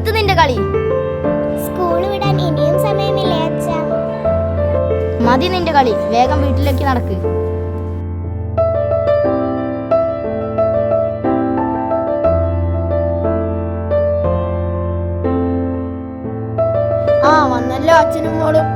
നിർത്ത് നിന്റെ കളി. സ്കൂൾ വിടാൻ ഇനിയും സമയമില്ലേ അച്ഛാ? മതി നിന്റെ കളി, വേഗം വീട്ടിലേക്ക് നടക്ക്. ആ വന്നല്ലോ അച്ഛനും മോളും.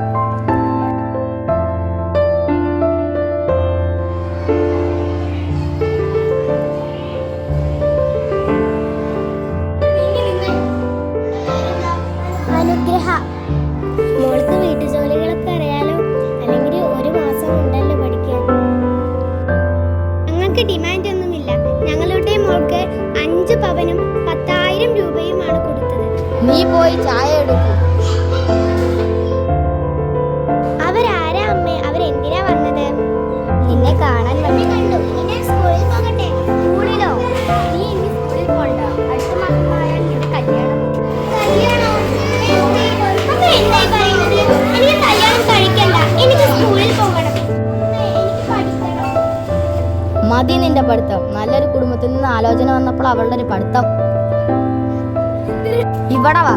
അനുഗ്രഹ, മോൾക്ക് വീട്ടുജോലികളൊക്കെ അറിയാലോ. അല്ലെങ്കിൽ ഒരു മാസം ഉണ്ടല്ലോ പഠിക്കാൻ. ഞങ്ങൾക്ക് ഡിമാൻഡ് ഒന്നുമില്ല. ഞങ്ങളുടെ മോൾക്ക് 5 പവനും 10,000 രൂപയുമാണ് കൊടുത്തത്. നീ പോയി ചായ എടുക്കും. അവരാരാ അമ്മേ? അവരെന്തിനാ വന്നത്? നിന്നെ കാണാൻ വന്നു. കണ്ടു. ഇനി സ്കൂളിൽ പോകട്ടെ. സ്കൂളിലോ? നീ ഇനി സ്കൂളിൽ പോണ്ട. അടുത്ത മാസമായാൽ നിന്റെ കല്യാണം. കല്യാണോ? അമ്മ എന്തായി പറയുന്നത്? എനിക്ക് കല്യാണം കഴിക്കണ്ട. എനിക്ക് സ്കൂളിൽ പോകണം. എനിക്ക് പഠിക്കണം. മതി നിന്റെ പഠിത്തം. നല്ലൊരു കുടുംബത്തിൽ നിന്ന് ആലോചന വന്നപ്പോൾ അവളുടെ ഒരു പഠിത്തം. ഇവിടെ വാ.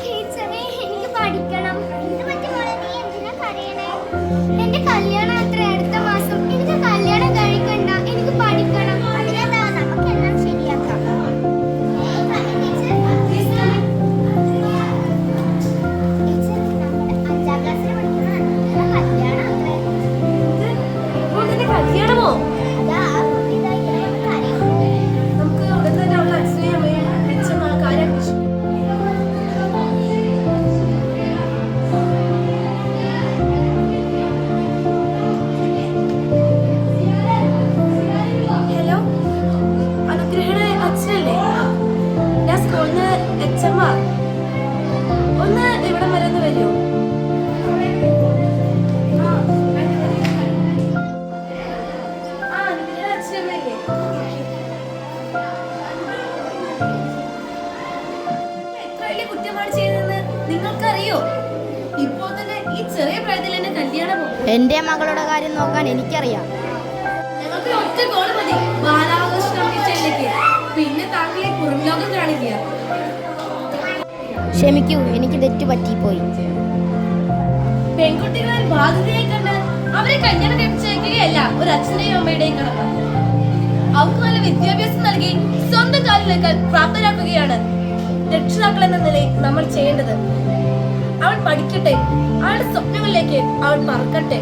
ടീച്ചറേ, എനിക്ക് പഠിക്കണം. എന്ത് പറ്റി മോളെ? നീ എന്തിനാ കരയണേ? എന്റെ കല്യാണം അത്ര അടുത്ത മാസം. എനിക്ക് കല്യാണം കഴിക്കണ്ട. എനിക്ക് പഠിക്കണം. അതിനെന്താ, നമുക്കെല്ലാം ശരിയാക്കാം. ടീച്ചർ, നമ്മുടെ 5ാം ക്ലാസ്സിൽ പഠിക്കുന്ന കല്യാണം അത്രേ. കല്യാണമോ? അതാ ആ കുട്ടി ഇതാ ഇങ്ങനെ വന്ന് കരയുന്നു. നമുക്ക് ഉടൻ തന്നെ അവളുടെ അച്ഛനെയും അമ്മയും വിളിച്ച് ആ കാര്യം അന്വേഷിക്കാം. ഹലോ, അനുഗ്രഹയുടെ അച്ഛനല്ലേ? ഞാൻ സ്കൂളിൽ നിന്ന് എച്ചമ്മ. ഒന്ന് ഇവിടെ വരെ ഒന്ന് വരുമോ? അനുഗ്രഹയുടെ അച്ഛനമ്മയല്ലേ? എത്ര വലിയ കുറ്റമാണ് ചെയ്തതെന്ന് നിങ്ങൾക്കറിയോ? ഇപ്പോൾ തന്നെ ഈ ചെറിയ പ്രായത്തിൽ എന്നെ കല്യാണം. എന്റെ മകളുടെ കാര്യം നോക്കാൻ എനിക്കറിയാം. ഞങ്ങൾക്ക് ഒറ്റ ഗോൾ മതി, ബാലാവകാശ കമ്മീഷനിലേക്ക്. പിന്നെ താങ്കളെ പുറം ലോകം കാണിക്കുക. ക്ഷമിക്കൂ, എനിക്ക് തെറ്റു പറ്റിപ്പോയി. പെൺകുട്ടികളെ ബാധ്യതയായി കണ്ട് അവരെ കല്യാണം കഴിച്ചയക്കുകയല്ല ഒരു അച്ഛന്റെയും അമ്മയുടെയും കടമ. അവർക്ക് നല്ല വിദ്യാഭ്യാസം നൽകി സ്വന്തം കാലിൽ നിൽക്കാൻ പ്രാപ്തരാക്കുകയാണ് രക്ഷിതാക്കൾ എന്ന നിലയിൽ നമ്മൾ ചെയ്യേണ്ടത്. അവൾ പഠിക്കട്ടെ, അവളുടെ സ്വപ്നങ്ങളിലേക്ക് അവൾ പറക്കട്ടെ.